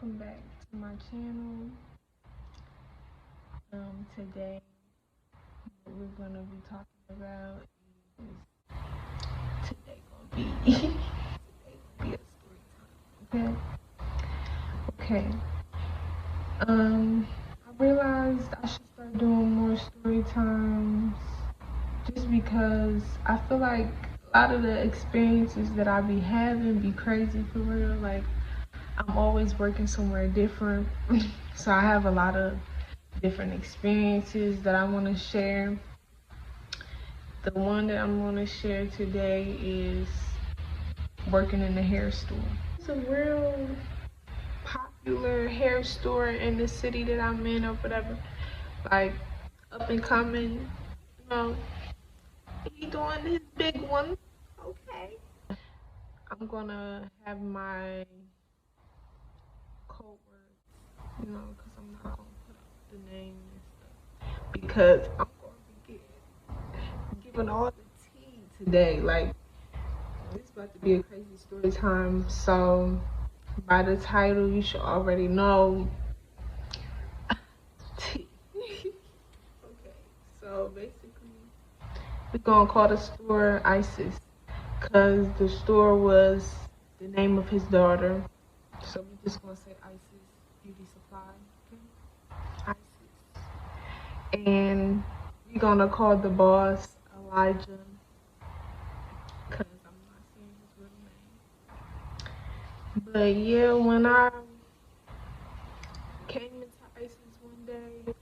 welcome back to my channel. Today, what we're gonna be talking about is today gonna be today gonna be a story time. Okay. I realized I should start doing more story times just because I feel like a lot of the experiences that I be having be crazy for real. Like I'm always working somewhere different, so I have a lot of different experiences that I want to share. The one that I'm going to share today is working in the hair store. It's a real popular hair store in the city that I'm in or whatever. Like up and coming, you know, he doing his big one. Okay. I'm gonna have my coworkers, because I'm not gonna put out the name and stuff because I'm gonna be giving all the tea today. Like this is about to be a crazy story time. So by the title, you should already know. Tea. Okay. So basically, we're gonna call the store ISIS because the store was the name of his daughter. So we're just gonna say ISIS Beauty Supply. Okay. ISIS. And we're gonna call the boss Elijah because I'm not saying his real name. But yeah, when I came into ISIS one day,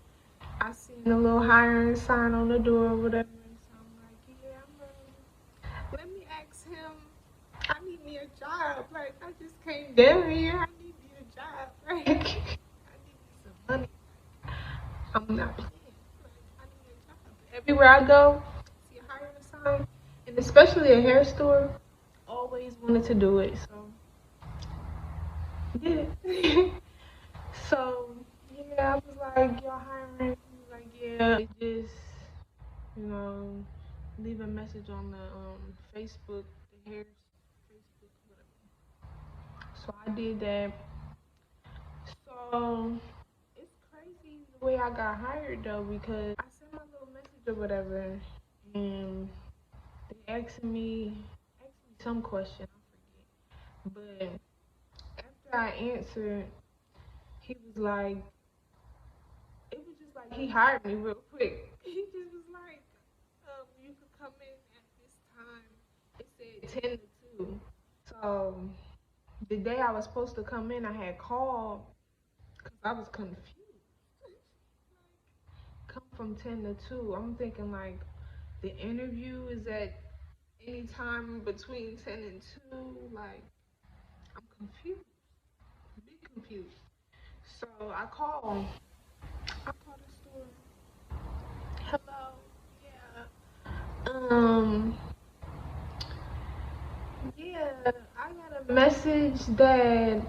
I seen a little hiring sign on the door or whatever. So I'm like, yeah, I'm ready. Let me ask him. I need me a job. Like, I just came down here. I need me a job. Like, I need me some money. I'm not playing. Like, I need a job. Everywhere I go, see a hiring sign, and especially a hair store, always wanted to do it. So, did it. So, yeah, I was like, y'all hiring? He was like, yeah. They just, you know, leave a message on the Facebook, the hair Facebook, whatever. So I did that. So it's crazy the way I got hired though because I sent my little message or whatever, and they asked me some question, I forget. But after I answered, he was like, it was just like he hired me real quick. He just was like, you could come in at this time. It said 10 to 2. So the day I was supposed to come in, I had called because I was confused. Come from 10 to 2. I'm thinking like the interview is at any time between 10 and 2. Like, I'm confused. Big confused. So I called the store. Hello. Yeah. Yeah, I got a message that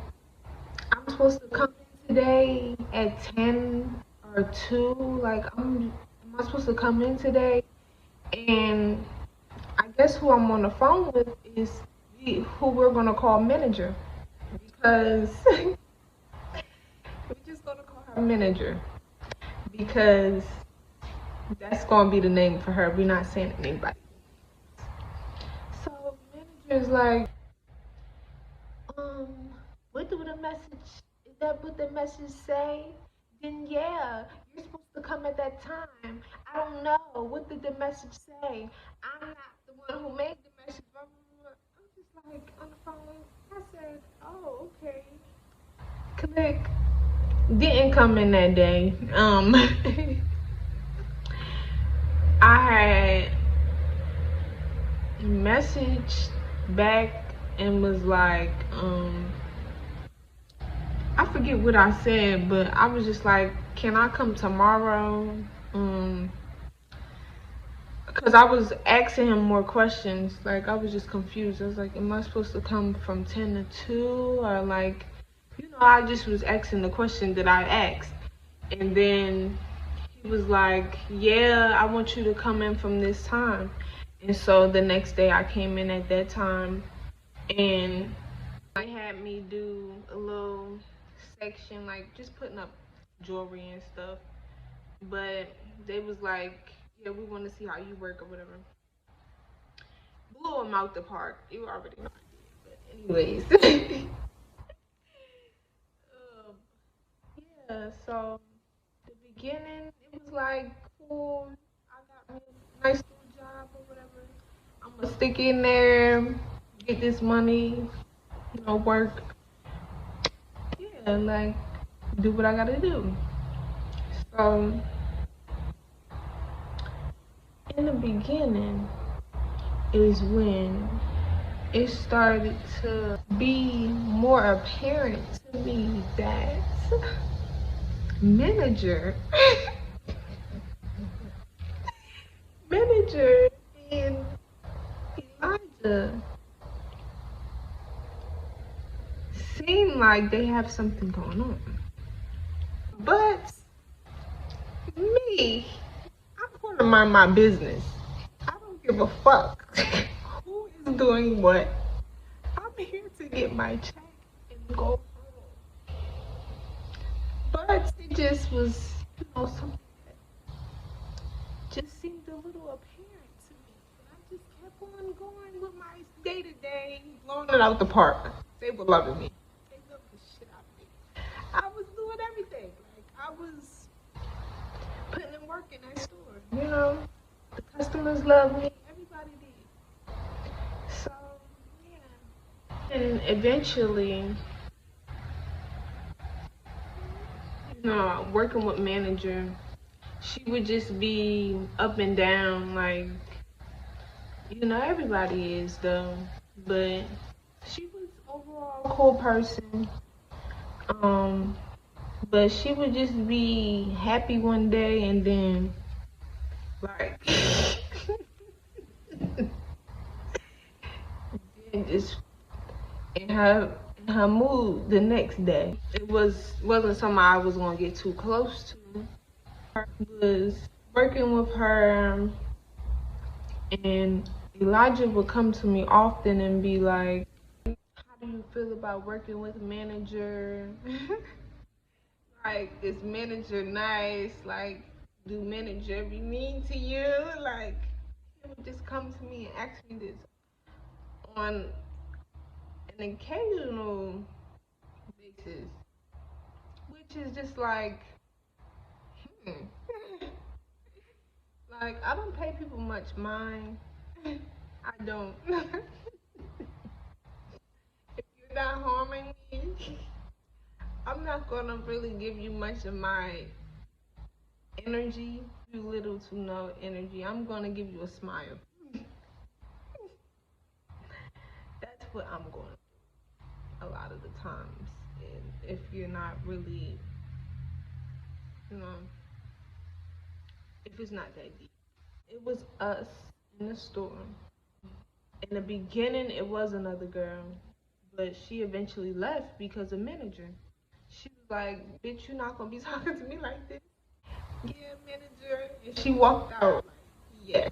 I'm supposed to come in today at 10 or 2. Like, am I supposed to come in today? And I guess who I'm on the phone with is who we're gonna call manager because we're just gonna call her manager because that's gonna be the name for her. We're not saying anybody. So manager's like, um, what do the message? Is that what the message say? Then yeah, you're supposed to come at that time. I don't know. What did the message say? I'm not the one who made the message. Blah, blah, blah. I'm just like on the phone. I said, oh, okay. Click. Didn't come in that day. I had messaged back and was like, I forget what I said, but I was just like, can I come tomorrow? Because I was asking him more questions. Like, I was just confused. I was like, am I supposed to come from 10 to 2? Or, like, I just was asking the question that I asked. And then he was like, yeah, I want you to come in from this time. And so the next day I came in at that time. And they had me do a little section, like just putting up jewelry and stuff. But they was like, yeah, we want to see how you work or whatever. Blew him out the park. You already know I did. But anyways, um, yeah. So the beginning, it was like cool. I got me a nice little job or whatever. I'm gonna stick in there, get this money, work. Yeah, like do what I gotta do. So in the beginning is when it started to be more apparent to me that manager, manager and Elijah seem like they have something going on. But me, I'm going to mind my business. I don't give a fuck who is doing what. I'm here to get my check and go home. But it just was, something that just seemed a little apparent to me. And I just kept on going with my day to day, blowing it out the park. They were loving me. They loved the shit out of me. I was doing everything. Like, I was putting in work in that store. The customers loved me. Everybody did. So, yeah. And eventually, working with manager, she would just be up and down, like, everybody is though, but she was overall a cool person. But she would just be happy one day and then like and just in her mood the next day. It wasn't something I was gonna get too close to. Was working with her, and Elijah would come to me often and be like, how do you feel about working with a manager? Like, is manager nice? Like, do manager be mean to you? Like, he would just come to me and ask me this on an occasional basis, which is just like, hmm. Like, I don't pay people much mind. I don't. If you're not harming me, I'm not gonna really give you much of my energy, you little to no energy. I'm gonna give you a smile. That's what I'm going to do a lot of the times. And if you're not really, you know, if it's not that deep. It was us in the store. In the beginning, it was another girl, but she eventually left because of manager. She was like, "Bitch, you're not gonna be talking to me like this." Yeah, manager. And she walked out. Like, yes.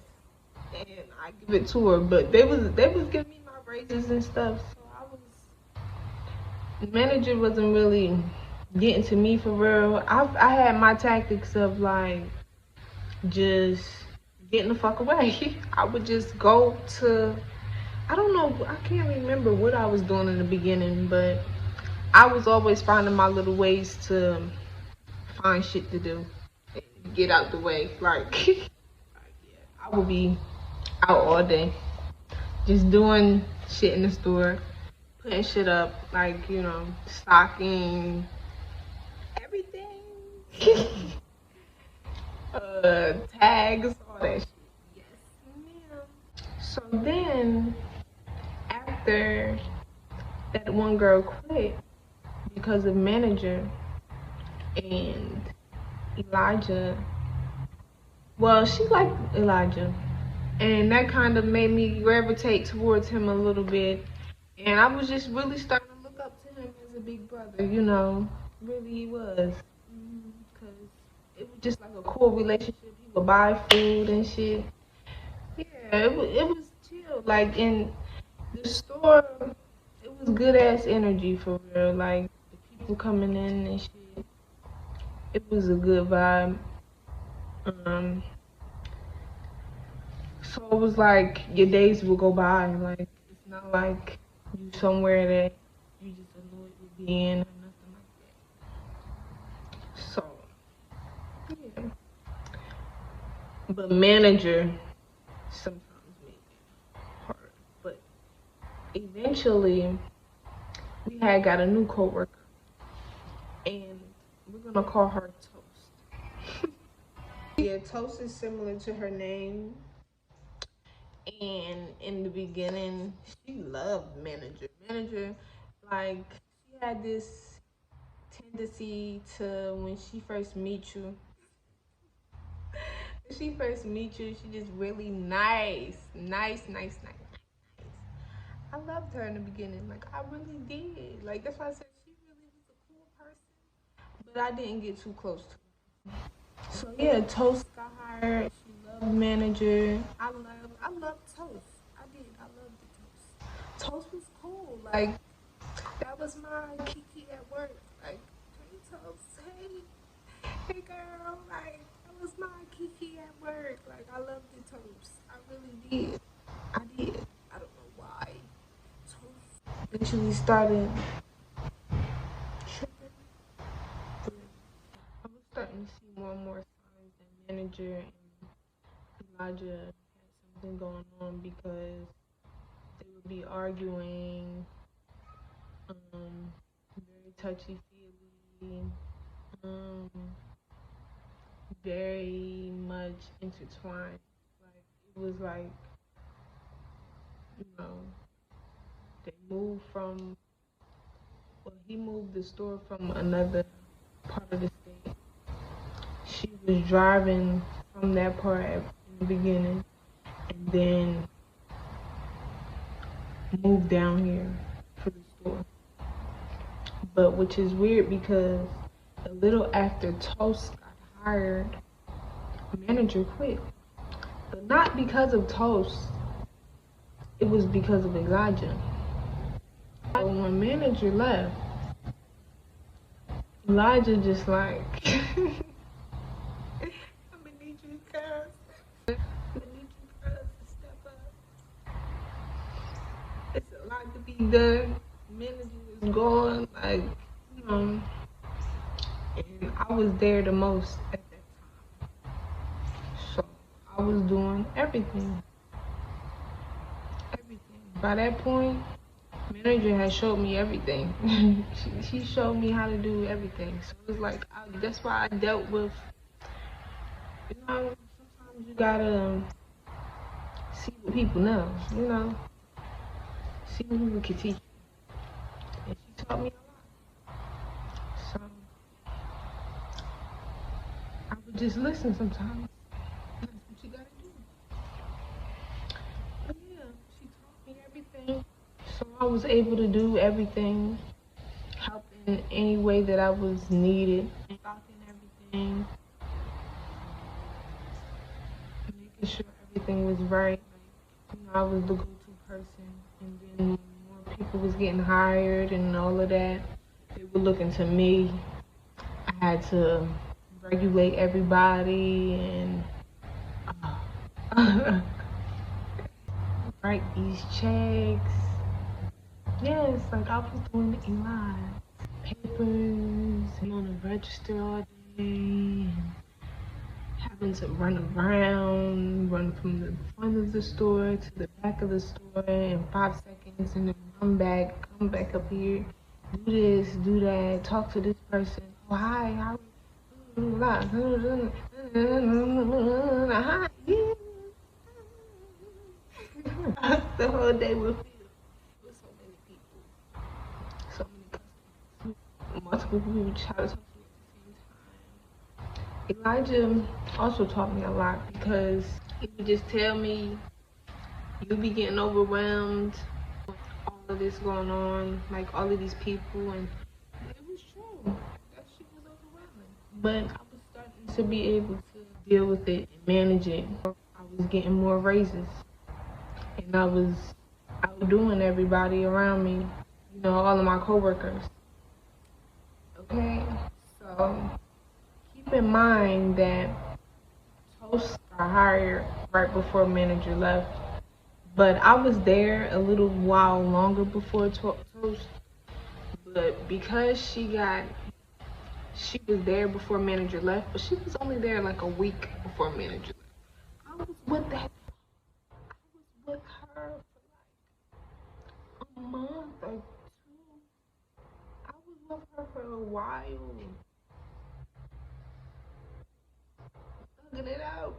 And I give it to her, but they was giving me my raises and stuff, so the manager wasn't really getting to me for real. I had my tactics of like just getting the fuck away. I would just go to, I don't know, I can't remember what I was doing in the beginning, but I was always finding my little ways to find shit to do, get out the way. Like, yeah, I would be out all day, just doing shit in the store, putting shit up, like, stocking, everything. Tags, all that shit. Yes, ma'am. So then, after that one girl quit because of manager and Elijah, well, she liked Elijah, and that kind of made me gravitate towards him a little bit. And I was just really starting to look up to him as a big brother, really he was. Because it was just like a cool relationship. He would buy food and shit. Yeah, it was chill. Like, in the store, it was good ass energy for real. Like, the people coming in and shit. It was a good vibe. Um, so it was like your days will go by. Like it's not like you somewhere that you just annoyed with being or nothing like that. So yeah, but manager sometimes make it hard. But eventually, we had got a new coworker, and we're gonna call her Toast. Yeah, Toast is similar to her name. And in the beginning, she loved manager. Manager, like, she had this tendency to, when she first meet you, she just really nice. I loved her in the beginning. Like, I really did. Like, that's why I said she really was a cool person. But I didn't get too close to her. So yeah, Toast got hired. She loved manager. I loved Toast. I did. I loved the Toast. Toast was cool. Like that was my Kiki at work. Like, hey Toast, hey girl. Like that was my Kiki at work. Like I loved the Toast. I really did. I did. I don't know why. Toast eventually started tripping. But I was starting to see more and more signs that manager and Elijah had something going on because they would be arguing, very touchy feely, um, very much intertwined. Like it was like, you know, they moved from, well, he moved the store from another part of the state. She was driving from that part in the beginning, and then moved down here for the store. But which is weird because a little after Toast got hired, manager quit. But not because of Toast, it was because of Elijah. So when manager left, Elijah just like, I'm gonna need you girls. I'm gonna need you girls to step up. It's a lot to be done. Manager is gone, like, you know, and I was there the most at that time. So I was doing everything. Everything. By that point, manager had showed me everything. she showed me how to do everything. So it was like, that's why I dealt with, you know, sometimes you gotta see what people know, you know, see what people can teach you. And she taught me a lot. So I would just listen sometimes. That's what you gotta do. But yeah, she taught me everything. So I was able to do everything, help in any way that I was needed, stocking everything, making sure everything was right. Like, you know, I was the go-to person, and then when more people was getting hired and all of that, they were looking to me. I had to regulate everybody and write these checks. Yes, like I was doing it in line. Papers, and on the register all day, and having to run from the front of the store to the back of the store in 5 seconds, and then come back up here, do this, do that, talk to this person. Oh, hi, how? Hi, yeah. The whole day with so many people, so many customers, multiple people try to talk to me at the same time. Elijah also taught me a lot because he would just tell me, you be getting overwhelmed, all of this going on, like all of these people, and it was true. That shit was overwhelming. But I was starting to be able to deal with it and manage it. I was getting more raises, and I was outdoing everybody around me, you know, all of my coworkers. in mind that Toast got hired right before manager left, but I was there a little while longer before Toast. But because she was there before manager left, but she was only there like a week before manager left. I was with her for like a month or two. I was with her for a while, thugging it out.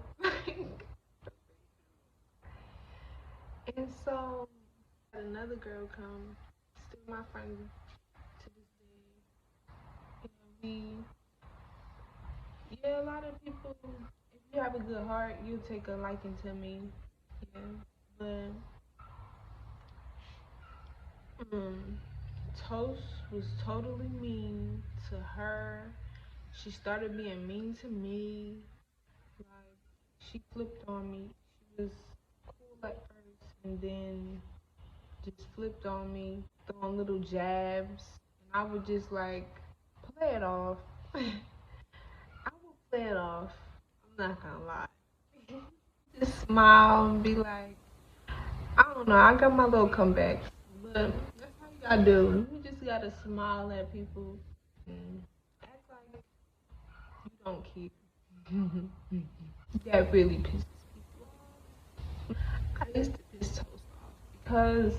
And so had another girl come, still my friend to this day. And yeah, a lot of people, if you have a good heart, you'll take a liking to me. Yeah, but um, Toast was totally mean to her. She started being mean to me. Like, she flipped on me. She was cool at first, and then just flipped on me, throwing little jabs. And I would just like play it off. I would play it off. I'm not gonna lie. Just smile and be like, I don't know, I got my little comebacks. But that's how you gotta do. You just gotta smile at people and act like you don't care. That really pisses people off. I used to piss Toast off because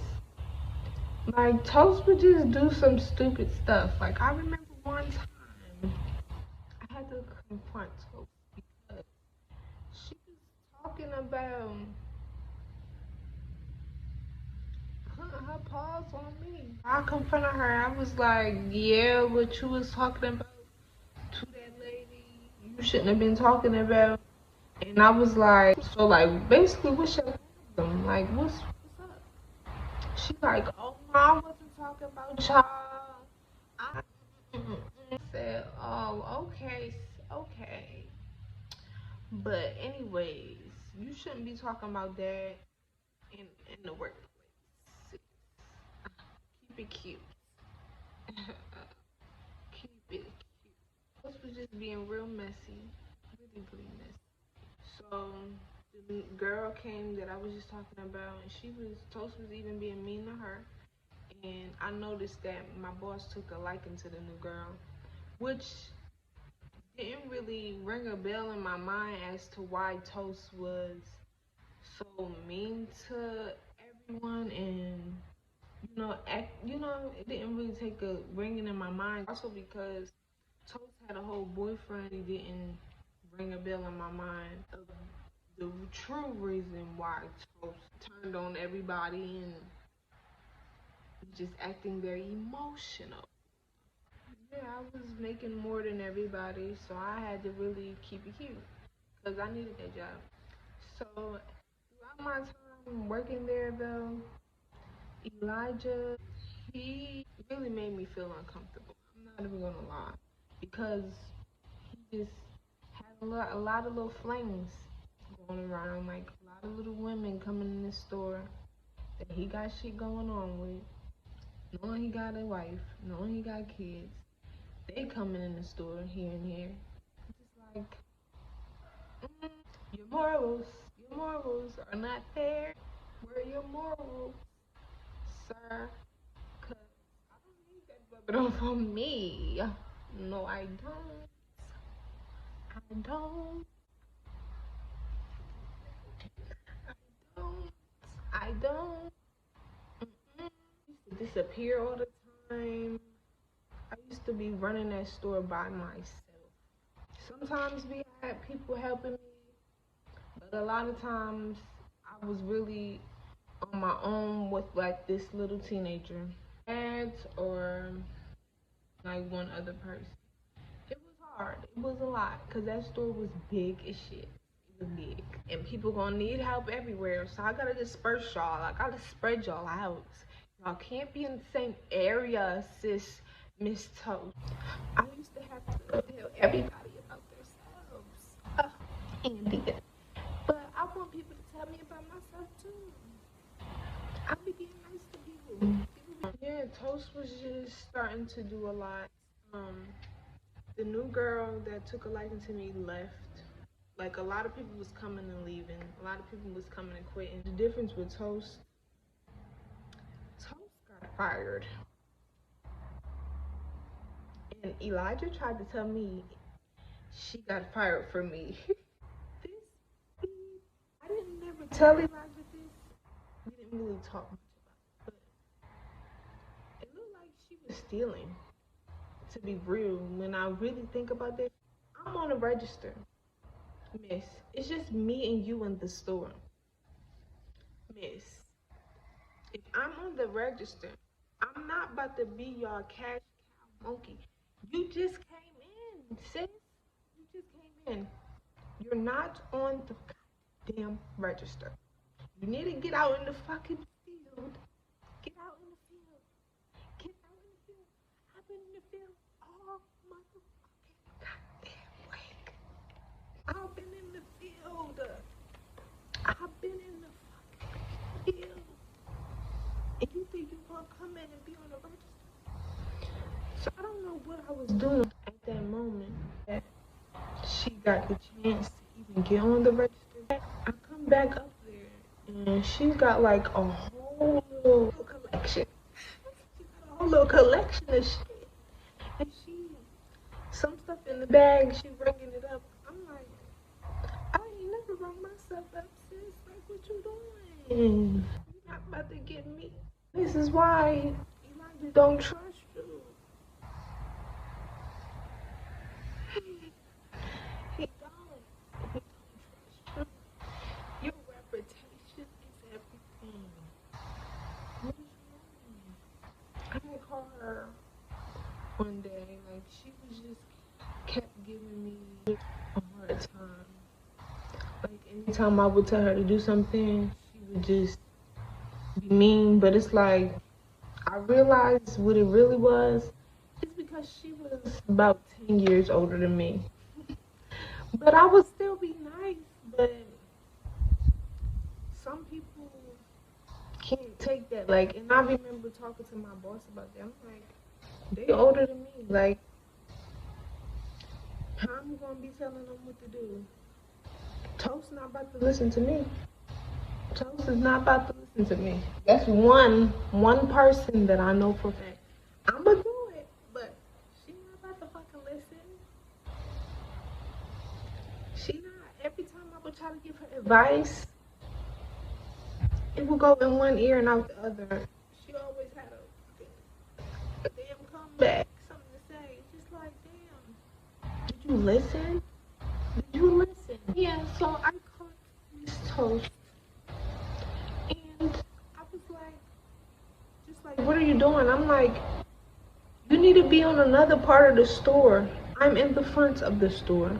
like Toast would just do some stupid stuff. Like I remember one time I had to confront Toast because she was talking about putting her paws on me. I confronted her. I was like, yeah, what you was talking about to that lady, you shouldn't have been talking about. And I was like, so like basically what's your problem? Like what's up? She like, oh no, I wasn't talking about y'all. I said, oh, okay, okay. But anyways, you shouldn't be talking about that in the workplace. Keep it cute. Keep it cute. This was just being real messy, really, really messy. So the girl came that I was just talking about, and she was Toast was even being mean to her. And I noticed that my boss took a liking to the new girl, which didn't really ring a bell in my mind as to why Toast was so mean to everyone and it didn't really take a ringing in my mind. Also because Toast had a whole boyfriend, it didn't ring a bell in my mind of the true reason why Toast turned on everybody and just acting very emotional. Yeah, I was making more than everybody, so I had to really keep it cute because I needed that job. So throughout my time working there, though, Elijah, he really made me feel uncomfortable. I'm not even gonna lie, because he just had a lot of little flings going around, like a lot of little women coming in the store that he got shit going on with, knowing he got a wife, knowing he got kids. They coming in the store here and here. Just like, your morals, your morals are not there. Where are your morals, sir? Cause I don't need that rub it off on me. No, I don't. I don't. I don't. I don't. Mm-mm. I used to disappear all the time. I used to be running that store by myself. Sometimes we had people helping me, but a lot of times I was really on my own with like this little teenager, ads or like one other person. It was hard. It was a lot because that store was big as shit. It was big, and people gonna need help everywhere. So I gotta disperse y'all. I gotta spread y'all out. Y'all can't be in the same area, sis, Miss Toast. I used to have to tell everybody about themselves. Andy. But I want people to tell me about myself too. I be being nice to people. Yeah, Toast was just starting to do a lot. Um, The new girl that took a liking to me left. Like a lot of people was coming and leaving. A lot of people was coming and quitting. The difference with Toast got fired. And Elijah tried to tell me she got fired for me. This, I didn't never tell Elijah this. We didn't really talk much about it. But it looked like she was stealing. To be real, when I really think about this, I'm on a register. Miss, it's just me and you in the store. Miss, if I'm on the register, I'm not about to be your cash cow monkey. You just came in, sis. You just came in. You're not on the goddamn register. You need to get out in the fucking field. Get out in the field. Get out in the field. I've been in the field all motherfucking goddamn week. I've been in the field. I've been in the fucking field. And you think you're gonna come in and be on the register? So I don't know what I was doing at that moment that she got the chance to even get on the register. I come back up there and she's got like a whole little collection. She got a whole little collection of shit. And some stuff in the bag, she bringing it up. I'm like, I ain't never rung myself up, sis. Like, what you doing? You're not about to get me. This is why Elijah don't trust you. He don't. He don't trust you. Your reputation is everything. What is wrong? I called her one day, like she was just kept giving me a hard time. Like anytime I would tell her to do something, she would just be mean. But it's like I realized what it really was. It's because she was about 10 years older than me. But I would still be nice. But some people can't take that. Like, and I remember talking to my boss about that. I'm like, they older than me. Like, how am I gonna be telling them what to do? Toast not about to listen to me. Toast is not about to listen to me. That's one person that I know for a fact. I'ma do it, but she not about to fucking listen. She not. Every time I would try to give her advice, it would go in one ear and out the other. She always had a damn comeback, something to say. Just like, damn, did you listen? Did you listen? Yeah, so I caught Miss Toast. And I was like, just like, what are you doing? I'm like, you need to be on another part of the store. I'm in the front of the store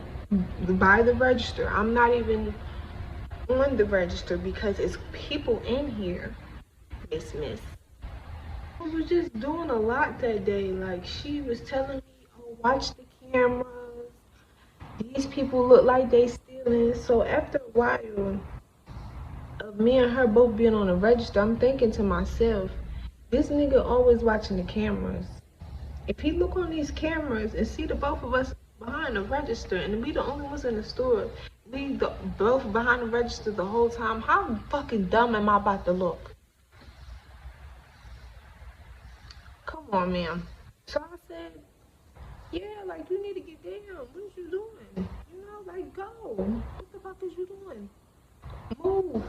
by the register. I'm not even on the register because it's people in here. Miss. I was just doing a lot that day. Like she was telling me, oh, watch the cameras. These people look like they stealing. So after a while of me and her both being on the register, I'm thinking to myself, this nigga always watching the cameras. If he look on these cameras and see the both of us behind the register and we the only ones in the store, both behind the register the whole time, how fucking dumb am I about to look? Come on, man. So I said, yeah, like you need to get down. What is you doing? You know, like go. What the fuck is you doing? Move.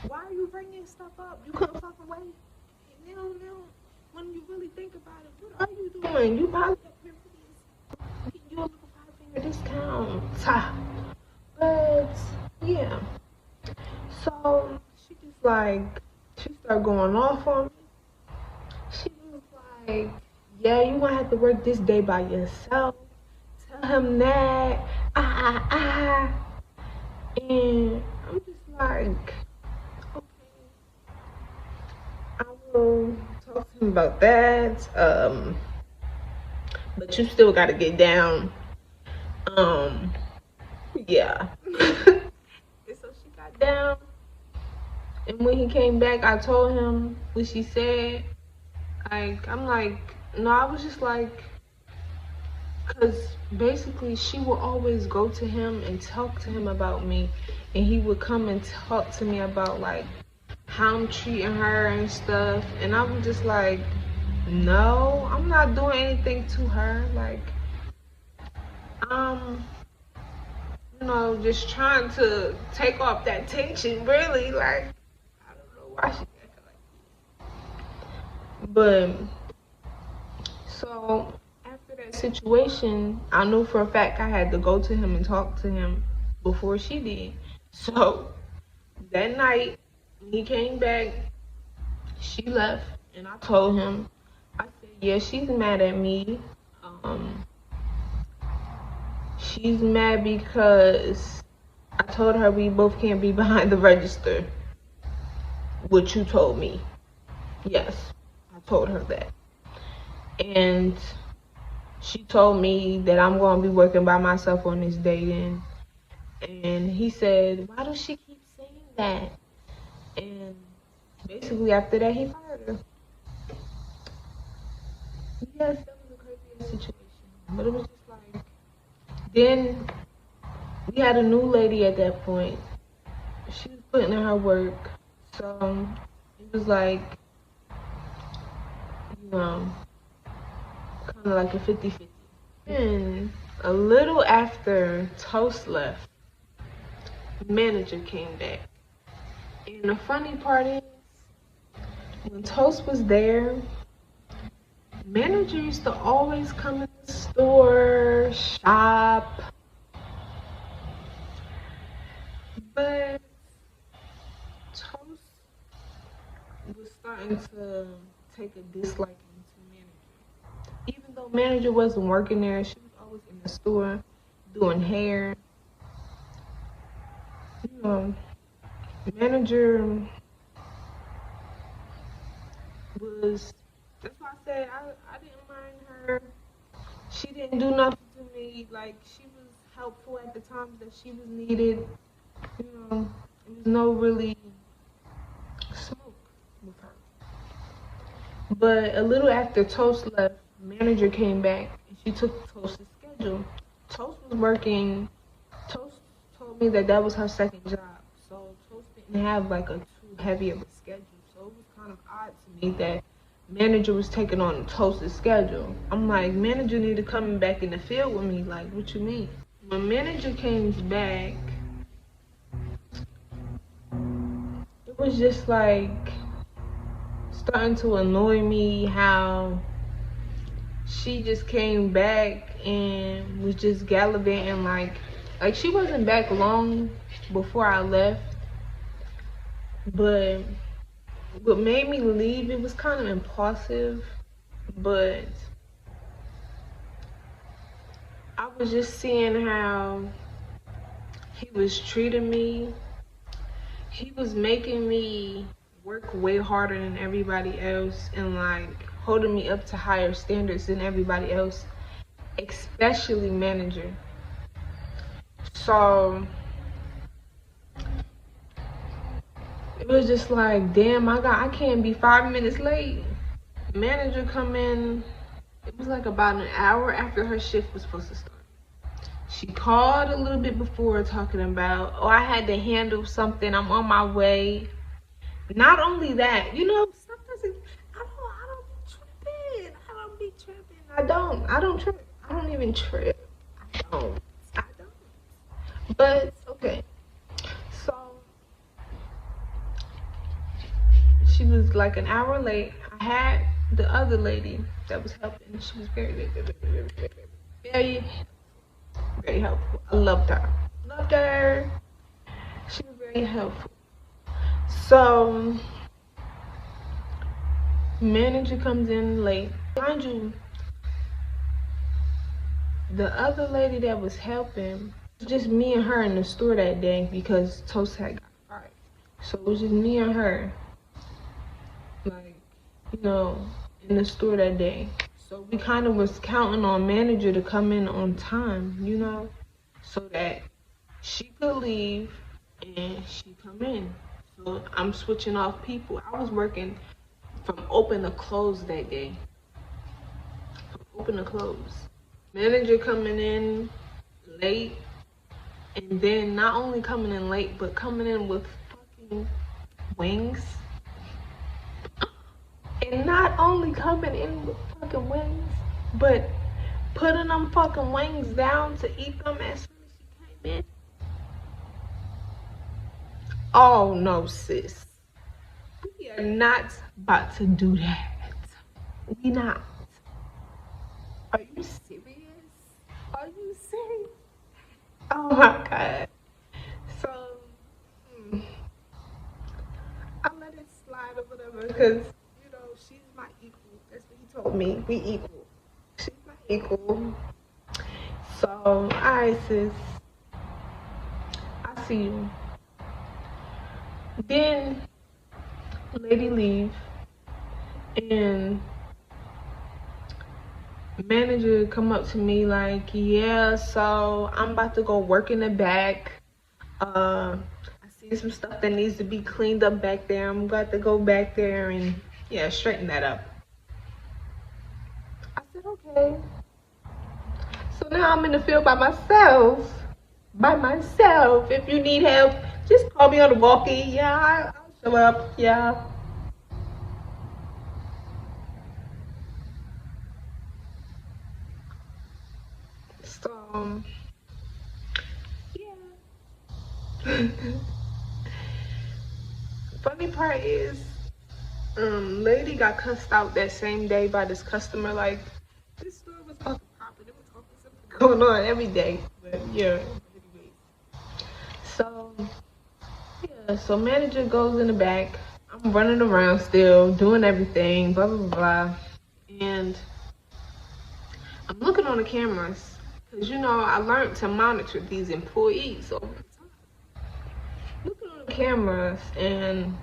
Why are you bringing stuff up? You couldn't fucking wait. Now, when you really think about it, what are you doing? You probably up here for this. You a little $5 discount. But yeah. So she just like, she started going off on me. She was like, yeah, you gonna have to work this day by yourself. Tell him that. And I'm just like, okay, I will talk to him about that. But you still gotta get down. Yeah. And so she got down. And when he came back, I told him what she said. Like, I'm like, no, I was just like, Because basically she would always go to him and talk to him about me, and he would come and talk to me about like how I'm treating her and stuff, and I was just like, no, I'm not doing anything to her. Like, um just trying to take off that tension, really. Like, I don't know why she acting like. But so after that situation, I knew for a fact I had to go to him and talk to him before she did. So that night when he came back, she left, and I told him, I said, yeah, she's mad at me. Um, she's mad because I told her we both can't be behind the register. What you told me. Yes, I told her that. And she told me that I'm going to be working by myself on this dating. And he said, why does she keep saying that? And basically after that, he fired her. Yes, that was a crazy situation. But it was just like, then we had a new lady at that point. She was putting in her work. So it was like, kind of like a 50-50. And a little after Toast left, the manager came back. And the funny part is, when Toast was there, manager used to always come in the store, shop. But Toast was starting to take a dislike to manager. Even though manager wasn't working there, she was always in the store doing hair. Manager was, that's why I said I didn't mind her. She didn't do nothing to me. Like, she was helpful at the times that she was needed. There was no really smoke with her. But a little after Toast left, manager came back and she took Toast's schedule. Toast was working. Toast told me that was her second job. So Toast didn't have like a too heavy of a schedule. So it was kind of odd to me that manager was taking on Toast's schedule. I'm like, manager need to come back in the field with me. Like, what you mean? When manager came back, it was just like starting to annoy me how she just came back and was just gallivanting. Like she wasn't back long before I left, but what made me leave, it was kind of impulsive, but I was just seeing how he was treating me. He was making me work way harder than everybody else and like holding me up to higher standards than everybody else, especially manager. So it was just like, damn, I can't be 5 minutes late. Manager come in, it was like about an hour after her shift was supposed to start. She called a little bit before talking about, oh, I had to handle something, I'm on my way. Not only that, sometimes I don't be tripping. I don't trip. I don't even trip. I don't. But okay. So she was like an hour late. I had the other lady that was helping. She was very helpful. I loved her. She was very helpful. So manager comes in late. Mind you, the other lady that was helping, it was just me and her in the store that day because Toast had got fired. So it was just me and her, like, in the store that day. So we kind of was counting on manager to come in on time, so that she could leave and she come in. So I'm switching off people. I was working from open to close that day. From open to close. Manager coming in late, and then not only coming in late, but coming in with fucking wings. And not only coming in with fucking wings, but putting them fucking wings down to eat them as soon as she came in. Oh no, sis. We are not about to do that. We not. Are you serious? Are you serious? Oh my god. So, mm, I let it slide or whatever because, she's my equal. That's what he told me. We equal. She's my equal. So, alright, sis. I see you. Then, lady leave, and manager come up to me like, yeah, so I'm about to go work in the back. I see some stuff that needs to be cleaned up back there. I'm about to go back there and straighten that up. I said, okay. So now I'm in the field by myself. By myself. If you need help, just call me on the walkie. Yeah, I'll show up. Yeah. So, yeah. Funny part is, lady got cussed out that same day by this customer. Like, this store was fucking popping. There was always something going on every day. But yeah, anyways. So so manager goes in the back. I'm running around still, doing everything, blah blah blah. And I'm looking on the cameras. Cause I learned to monitor these employees over the time. Looking on the cameras and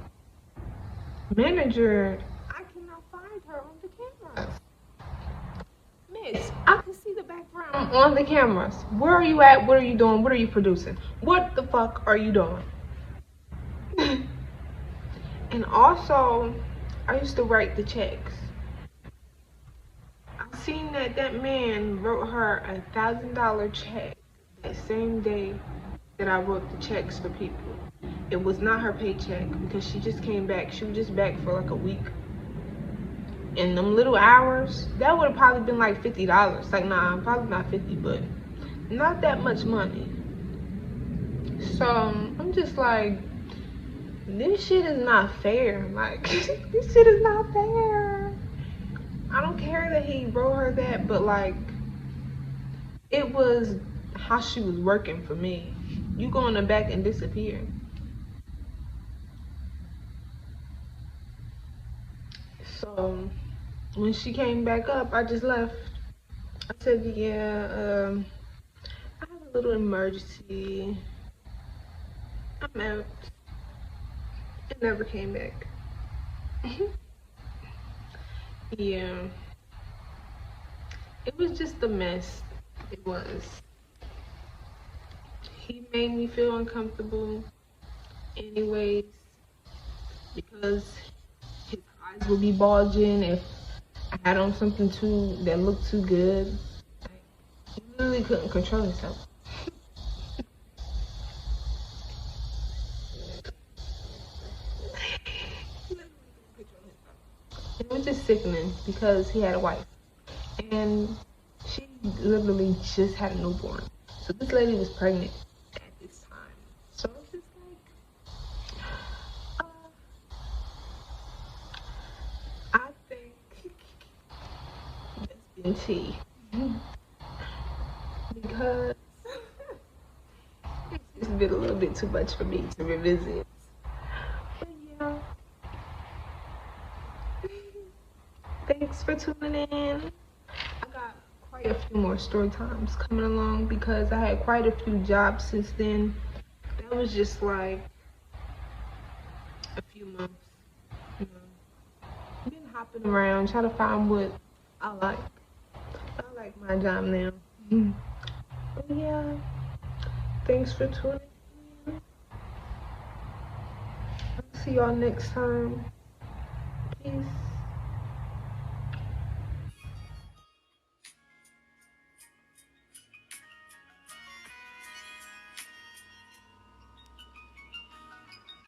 manager, I cannot find her on the cameras. Miss, I can see the background on the cameras. Where are you at? What are you doing? What are you producing? What the fuck are you doing? And also, I used to write the checks. I seen that man wrote her $1,000 check that same day that I wrote the checks for people. It was not her paycheck because she just came back. She was just back for like a week. In them little hours, that would have probably been like $50. Like, nah, probably not 50, but not that much money. So I'm just like, this shit is not fair. Like, this shit is not fair. I don't care that he wrote her that, but like, it was how she was working for me. You go in the back and disappear. So when she came back up, I just left. I said, yeah, I have a little emergency. I'm out. It never came back. Yeah. It was just a mess. It was. He made me feel uncomfortable anyways because his eyes would be bulging if I had on something that looked too good. Like, he literally couldn't control himself. It was just sickening because he had a wife and she literally just had a newborn. So this lady was pregnant at this time. So it's just like, I think that's been tea. Because it's just been a little bit too much for me to revisit. But yeah. Thanks for tuning in. I got quite a few more story times coming along because I had quite a few jobs since then. That was just like a few months. Been hopping around trying to find what I like. I like my job now. But yeah, thanks for tuning in. I'll see y'all next time. Peace.